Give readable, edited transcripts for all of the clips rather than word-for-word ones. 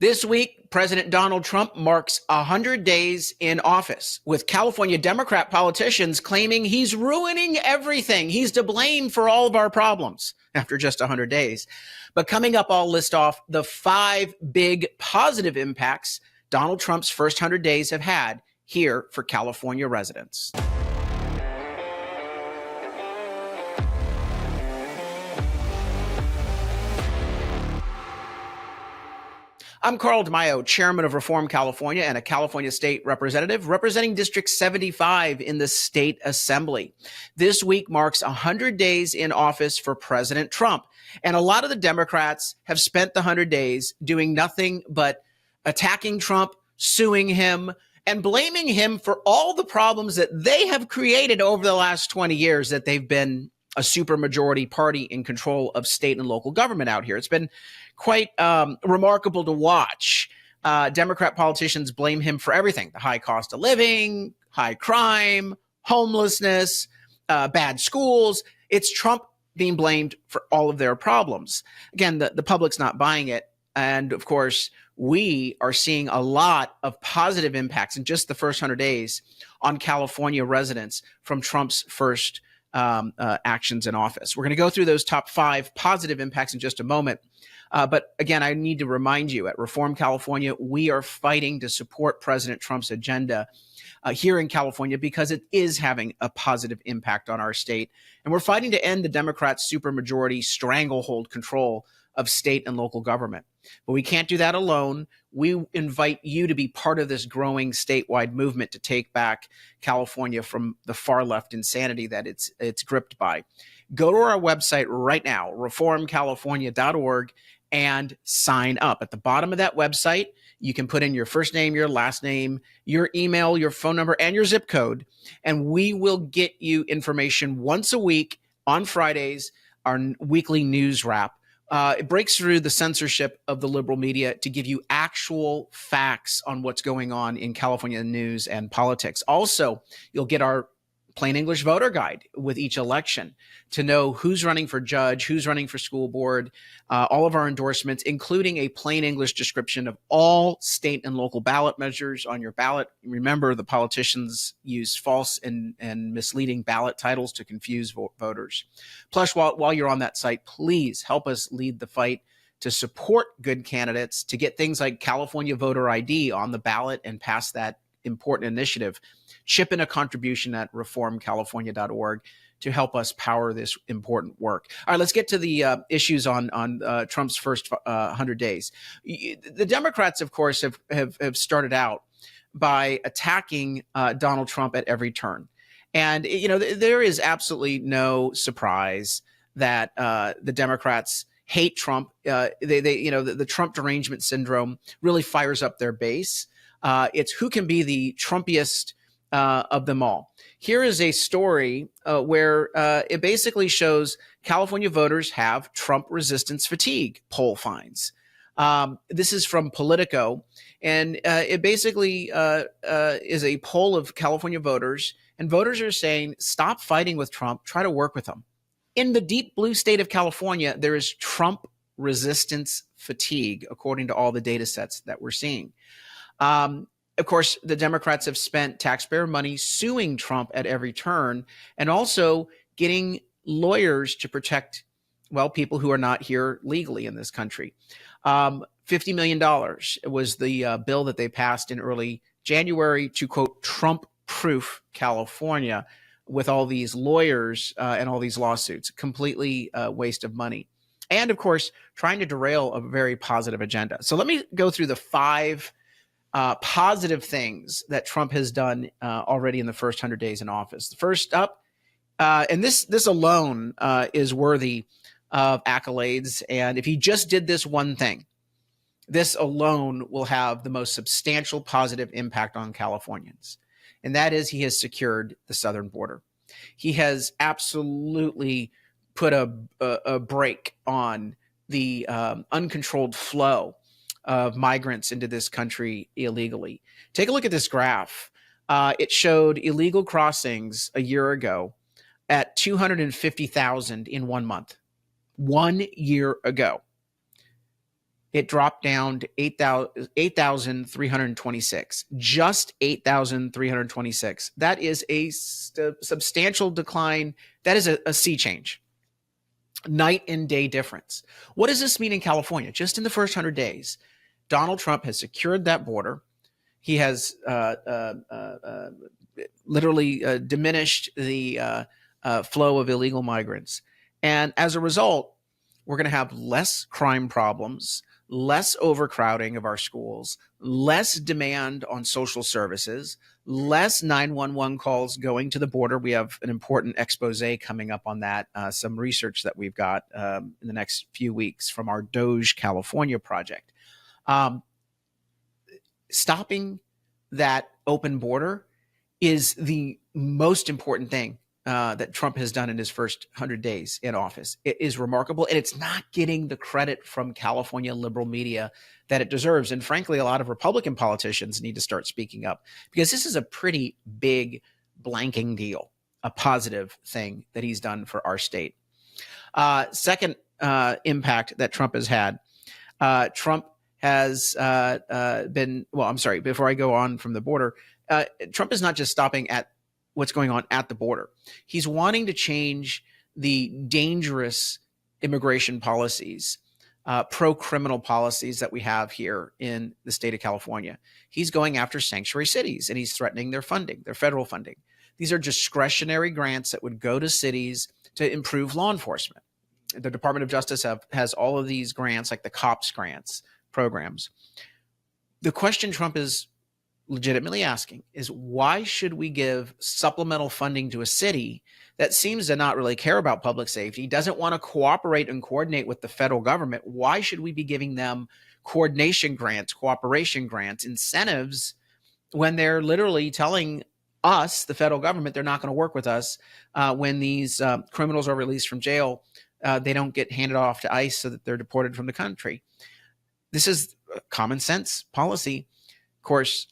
This week, President Donald Trump marks 100 days in office, with California Democrat politicians claiming he's ruining everything. He's to blame for all of our problems after just 100 days. But coming up, I'll list off the 5 big positive impacts Donald Trump's first 100 days have had here for California residents. I'm Carl DeMaio, chairman of Reform California and a California state representative representing District 75 in the state assembly. This week marks 100 days in office for President Trump. And a lot of the Democrats have spent the 100 days doing nothing but attacking Trump, suing him, and blaming him for all the problems that they have created over the last 20 years that they've been a supermajority party in control of state and local government out here. It's been quite remarkable to watch. Democrat politicians blame him for everything: the high cost of living, high crime, homelessness, bad schools. It's Trump being blamed for all of their problems. Again, the public's not buying it. And of course, we are seeing a lot of positive impacts in just the first 100 days on California residents from Trump's first actions in office. We're going to go through those top 5 positive impacts in just a moment. But again, I need to remind you, at Reform California, we are fighting to support President Trump's agenda here in California because it is having a positive impact on our state. And we're fighting to end the Democrats' supermajority stranglehold control of state and local government. But we can't do that alone. We invite you to be part of this growing statewide movement to take back California from the far left insanity that it's gripped by. Go to our website right now, reformcalifornia.org, and sign up. At the bottom of that website, you can put in your first name, your last name, your email, your phone number, and your zip code, and we will get you information once a week on Fridays, our weekly news wrap. It breaks through the censorship of the liberal media to give you actual facts on what's going on in California news and politics. Also, you'll get our plain English voter guide with each election to know who's running for judge, who's running for school board, all of our endorsements, including a plain English description of all state and local ballot measures on your ballot. Remember, the politicians use false and misleading ballot titles to confuse voters. Plus, while you're on that site, please help us lead the fight to support good candidates, to get things like California voter ID on the ballot and pass that important initiative. Chip in a contribution at reformcalifornia.org to help us power this important work. All right, let's get to the issues on Trump's first 100 days. The Democrats, of course, have started out by attacking Donald Trump at every turn. And, you know, there is absolutely no surprise that the Democrats hate Trump. The Trump derangement syndrome really fires up their base. It's who can be the Trumpiest of them all. Here is a story where it basically shows California voters have Trump resistance fatigue, poll finds. This is from Politico, and it basically is a poll of California voters, and voters are saying, stop fighting with Trump, try to work with him. In the deep blue state of California, there is Trump resistance fatigue, according to all the data sets that we're seeing. Of course, the Democrats have spent taxpayer money suing Trump at every turn and also getting lawyers to protect, well, people who are not here legally in this country. $50 million was the bill that they passed in early January to, quote, Trump-proof California with all these lawyers and all these lawsuits. Completely a waste of money. And, of course, trying to derail a very positive agenda. So let me go through the 5 positive things that Trump has done already in the first 100 days in office. First up, and this alone is worthy of accolades. And if he just did this one thing, this alone will have the most substantial positive impact on Californians. And that is he has secured the southern border. He has absolutely put a brake on the uncontrolled flow of migrants into this country illegally. Take a look at this graph. It showed illegal crossings a year ago at 250,000 in 1 month. 1 year ago. it dropped down to 8,326, just 8,326. That is a substantial decline. That is a sea change, night and day difference. What does this mean in California? Just in the first 100 days, Donald Trump has secured that border. He has literally diminished the flow of illegal migrants. And as a result, we're going to have less crime problems, less overcrowding of our schools, less demand on social services, less 911 calls going to the border. We have an important expose coming up on that, some research that we've got in the next few weeks from our Doge California project. Stopping that open border is the most important thing that Trump has done in his first 100 days in office. It is remarkable, and it's not getting the credit from California liberal media that it deserves. And frankly, a lot of Republican politicians need to start speaking up, because this is a pretty big blanking deal, a positive thing that he's done for our state. Second impact that Trump has had, Trump has been, well, I'm sorry, before I go on from the border, Trump is not just stopping at what's going on at the border. He's wanting to change the dangerous immigration policies, pro-criminal policies that we have here in the state of California. He's going after sanctuary cities, and he's threatening their funding, their federal funding. These are discretionary grants that would go to cities to improve law enforcement. The Department of Justice has all of these grants, like the COPS grants programs. The question Trump is legitimately asking is, why should we give supplemental funding to a city that seems to not really care about public safety, doesn't want to cooperate and coordinate with the federal government? Why should we be giving them coordination grants, cooperation grants, incentives, when they're literally telling us, the federal government, they're not going to work with us when these criminals are released from jail? They don't get handed off to ICE so that they're deported from the country. This is common sense policy. Of course,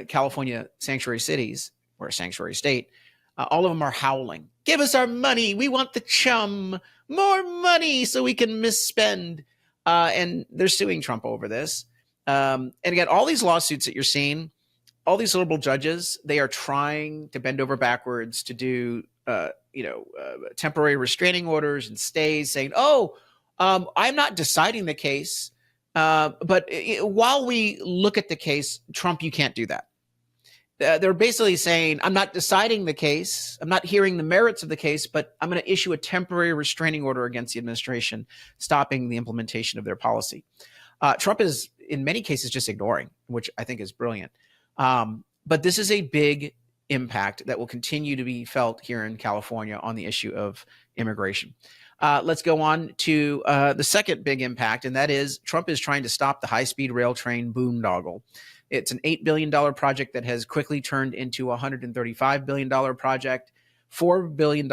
California sanctuary cities, or a sanctuary state, all of them are howling, "Give us our money. We want the chum. More money so we can misspend." And they're suing Trump over this. And again, all these lawsuits that you're seeing, all these liberal judges, they are trying to bend over backwards to do, temporary restraining orders and stays, saying, I'm not deciding the case. But while we look at the case, Trump, you can't do that. They're basically saying, I'm not deciding the case, I'm not hearing the merits of the case, but I'm going to issue a temporary restraining order against the administration, stopping the implementation of their policy. Trump is, in many cases, just ignoring, which I think is brilliant. But this is a big impact that will continue to be felt here in California on the issue of immigration. Let's go on to the second big impact, and that is Trump is trying to stop the high-speed rail train boondoggle. It's an $8 billion project that has quickly turned into a $135 billion project. $4 billion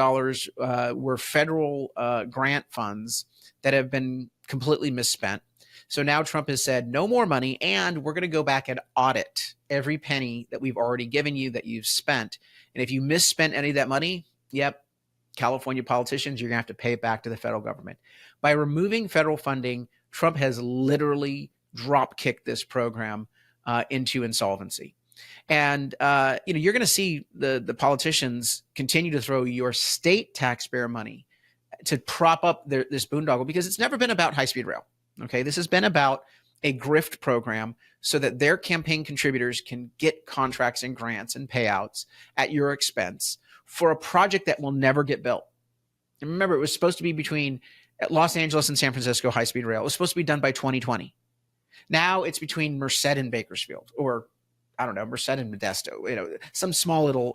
were federal grant funds that have been completely misspent. So now Trump has said no more money, and we're going to go back and audit every penny that we've already given you that you've spent. And if you misspent any of that money, yep, California politicians, you're going to have to pay it back to the federal government. By removing federal funding, Trump has literally drop-kicked this program into insolvency. And you're going to see the politicians continue to throw your state taxpayer money to prop up this boondoggle, because it's never been about high-speed rail. Okay, this has been about a grift program so that their campaign contributors can get contracts and grants and payouts at your expense for a project that will never get built. And remember, it was supposed to be between Los Angeles and San Francisco high-speed rail. It was supposed to be done by 2020. Now it's between Merced and Bakersfield, or I don't know, Merced and Modesto, some small little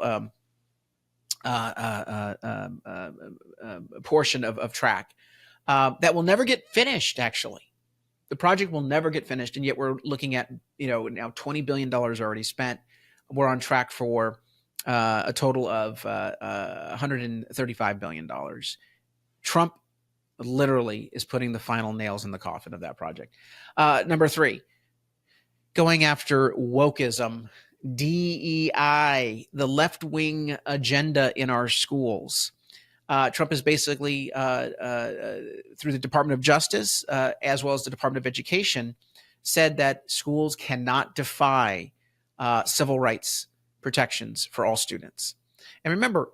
portion of track that will never get finished, actually. The project will never get finished, and yet we're looking at, now $20 billion already spent. We're on track for a total of $135 billion. Trump literally is putting the final nails in the coffin of that project. Number three, going after wokeism, DEI, the left-wing agenda in our schools. Trump is basically, through the Department of Justice, as well as the Department of Education, said that schools cannot defy civil rights protections for all students. And remember,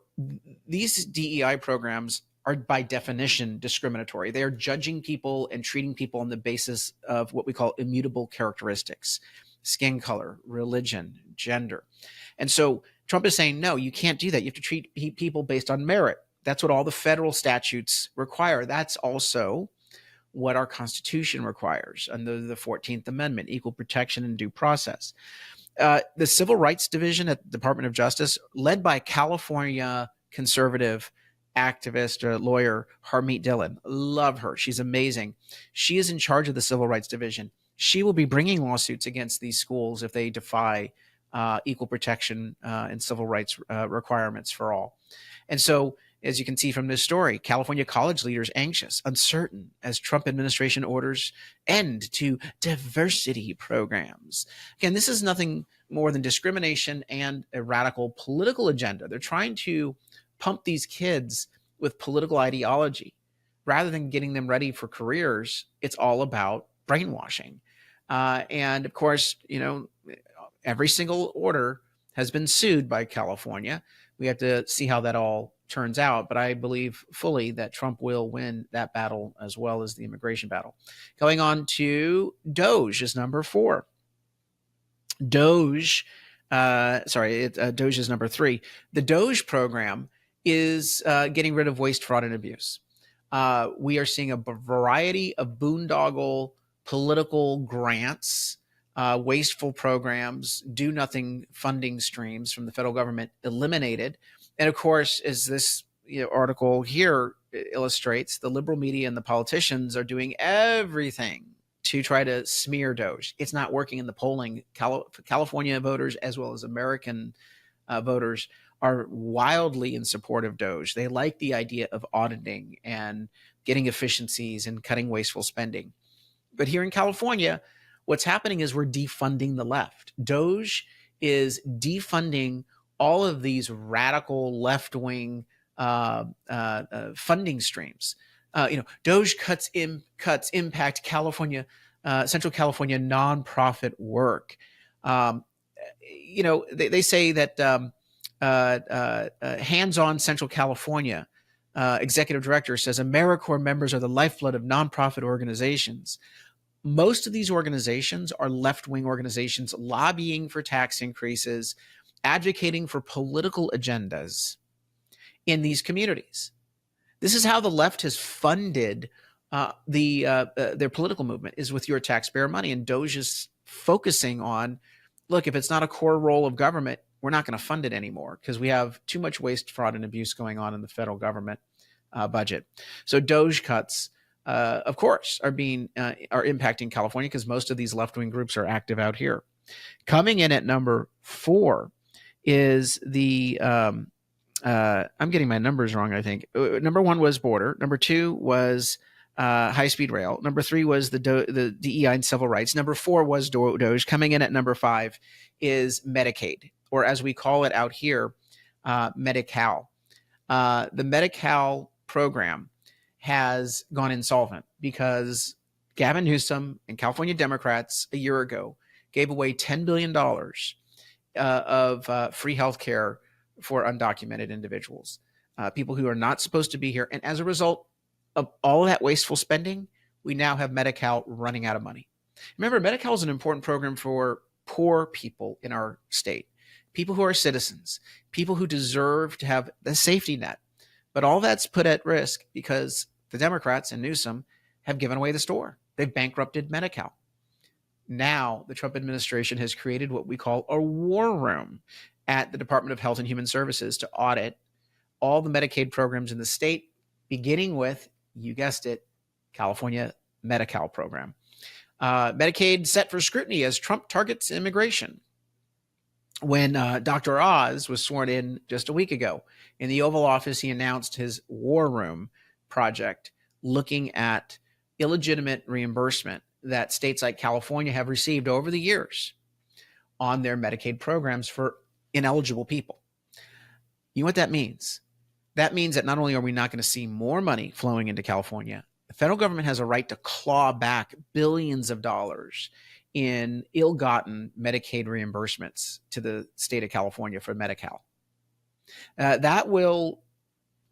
these DEI programs are by definition discriminatory. They are judging people and treating people on the basis of what we call immutable characteristics: skin color, religion, gender. And so Trump is saying, no, you can't do that. You have to treat people based on merit. That's what all the federal statutes require. That's also what our Constitution requires under the 14th Amendment: equal protection and due process. The Civil Rights Division at the Department of Justice, led by California conservative activist or lawyer Harmeet Dillon. Love her. She's amazing. She is in charge of the Civil Rights Division. She will be bringing lawsuits against these schools if they defy equal protection and civil rights requirements for all. And so, as you can see from this story, California college leaders anxious, uncertain as Trump administration orders end to diversity programs. Again, this is nothing more than discrimination and a radical political agenda. They're trying to pump these kids with political ideology. Rather than getting them ready for careers, it's all about brainwashing. And of course, every single order has been sued by California. We have to see how that all turns out, but I believe fully that Trump will win that battle as well as the immigration battle. Going on to Doge is number 4. Doge is number 3. The Doge program is getting rid of waste, fraud, and abuse. We are seeing a variety of boondoggle political grants, wasteful programs, do-nothing funding streams from the federal government eliminated. And of course, as this article here illustrates, the liberal media and the politicians are doing everything to try to smear Doge. It's not working in the polling. California voters, as well as American voters, are wildly in support of Doge. They like the idea of auditing and getting efficiencies and cutting wasteful spending. But here in California, what's happening is we're defunding the left. Doge is defunding all of these radical left-wing funding streams. Doge cuts impact California, Central California nonprofit work. They say that Hands-On Central California executive director says AmeriCorps members are the lifeblood of nonprofit organizations. Most of these organizations are left-wing organizations lobbying for tax increases, advocating for political agendas in these communities. This is how the left has funded their political movement, is with your taxpayer money. And Doge is focusing on, look, if it's not a core role of government, we're not going to fund it anymore because we have too much waste, fraud, and abuse going on in the federal government budget. So Doge cuts, of course, are impacting California because most of these left-wing groups are active out here. Coming in at number 4 is the I'm getting my numbers wrong, I think. Number 1 was border. Number 2 was HighSpeed Rail. Number 3 was the DEI and civil rights. Number 4 was Doge. Coming in at number 5 is Medicaid, or as we call it out here, Medi-Cal. The Medi-Cal program has gone insolvent because Gavin Newsom and California Democrats a year ago gave away $10 billion of free health care for undocumented individuals, people who are not supposed to be here. And as a result of all of that wasteful spending, we now have Medi-Cal running out of money. Remember, Medi-Cal is an important program for poor people in our state, people who are citizens, people who deserve to have the safety net. But all that's put at risk because the Democrats and Newsom have given away the store. They've bankrupted Medi-Cal. Now the Trump administration has created what we call a war room at the Department of Health and Human Services to audit all the Medicaid programs in the state, beginning with, you guessed it, California Medi-Cal program. Medicaid set for scrutiny as Trump targets immigration. When Dr. Oz was sworn in just a week ago in the Oval Office, he announced his War Room project looking at illegitimate reimbursement that states like California have received over the years on their Medicaid programs for ineligible people. You know what that means? That means that not only are we not going to see more money flowing into California, the federal government has a right to claw back billions of dollars in ill-gotten Medicaid reimbursements to the state of California for Medi-Cal. That will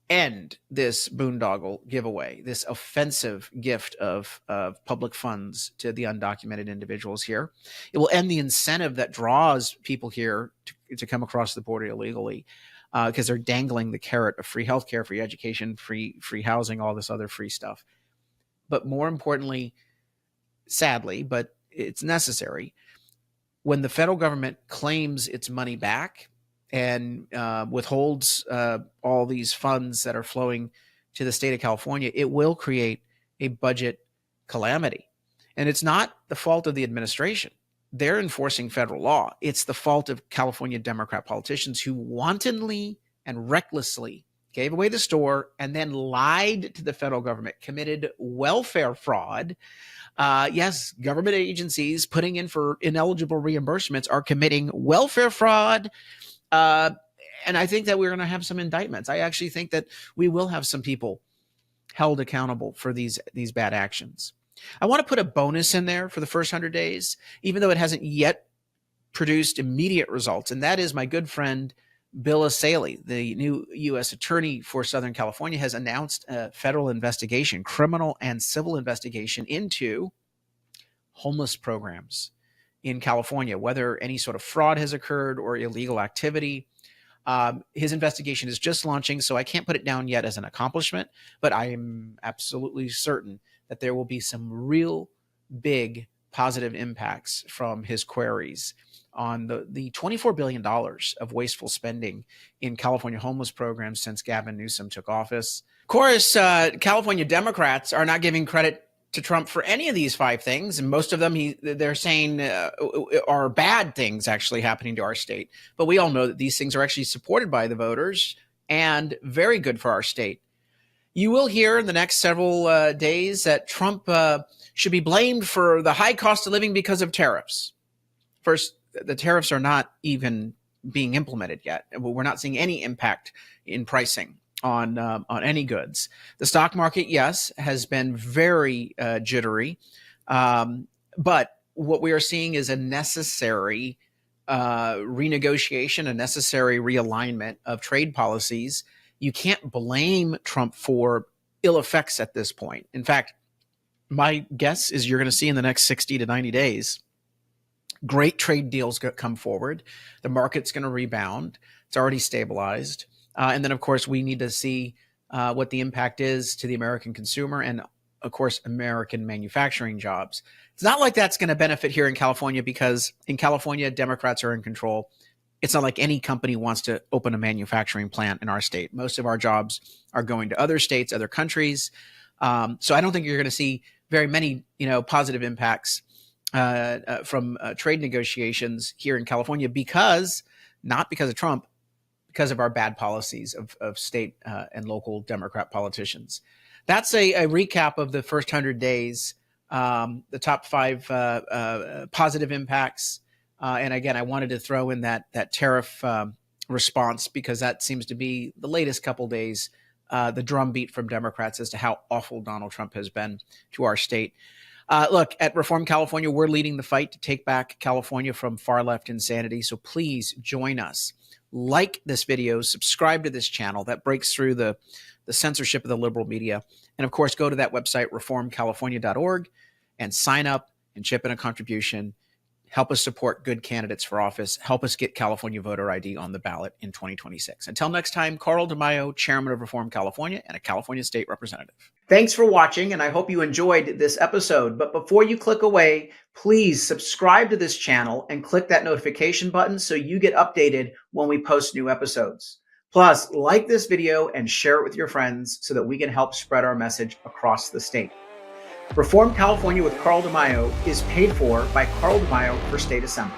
end this boondoggle giveaway, this offensive gift of public funds to the undocumented individuals here. It will end the incentive that draws people here to come across the border illegally, because they're dangling the carrot of free healthcare, free education, free housing, all this other free stuff. But more importantly, sadly, but it's necessary, when the federal government claims its money back and withholds all these funds that are flowing to the state of California, it will create a budget calamity. And it's not the fault of the administration. They're enforcing federal law. It's the fault of California Democrat politicians who wantonly and recklessly gave away the store and then lied to the federal government, committed welfare fraud. Yes, government agencies putting in for ineligible reimbursements are committing welfare fraud. And I think that we're going to have some indictments. I actually think that we will have some people held accountable for these bad actions. I want to put a bonus in there for the first 100 days, even though it hasn't yet produced immediate results. And that is my good friend, Bill Asaley, the new U.S. attorney for Southern California, has announced a federal investigation, criminal and civil investigation into homeless programs in California, whether any sort of fraud has occurred or illegal activity. His investigation is just launching, so I can't put it down yet as an accomplishment, but I am absolutely certain that there will be some real big positive impacts from his queries on the $24 billion of wasteful spending in California homeless programs since Gavin Newsom took office. Of course, California Democrats are not giving credit to Trump for any of these 5 things, and most of them they're saying are bad things actually happening to our state. But we all know that these things are actually supported by the voters and very good for our state. You will hear in the next several days that Trump should be blamed for the high cost of living because of tariffs. First, the tariffs are not even being implemented yet. We're not seeing any impact in pricing on any goods. The stock market, yes, has been very jittery, but what we are seeing is a necessary renegotiation, a necessary realignment of trade policies. You can't blame Trump for ill effects at this point. In fact, my guess is you're going to see in the next 60 to 90 days, great trade deals come forward. The market's going to rebound. It's already stabilized. And then, of course, we need to see what the impact is to the American consumer and, of course, American manufacturing jobs. It's not like that's going to benefit here in California, because in California, Democrats are in control. It's not like any company wants to open a manufacturing plant in our state. Most of our jobs are going to other states, other countries. So I don't think you're going to see very many, positive impacts from trade negotiations here in California, not because of Trump, because of our bad policies of state and local Democrat politicians. That's a recap of the first 100 days, the top 5 positive impacts. And again, I wanted to throw in that tariff response, because that seems to be the latest couple days, the drumbeat from Democrats as to how awful Donald Trump has been to our state. Look, at Reform California, we're leading the fight to take back California from far left insanity. So please join us. Like this video, subscribe to this channel that breaks through the censorship of the liberal media. And of course, go to that website, reformcalifornia.org, and sign up and chip in a contribution. Help us support good candidates for office. Help us get California voter ID on the ballot in 2026. Until next time, Carl DeMaio, Chairman of Reform California and a California State Representative. Thanks for watching, and I hope you enjoyed this episode. But before you click away, please subscribe to this channel and click that notification button so you get updated when we post new episodes. Plus, like this video and share it with your friends so that we can help spread our message across the state. Reform California with Carl DeMaio is paid for by Carl DeMaio for State Assembly.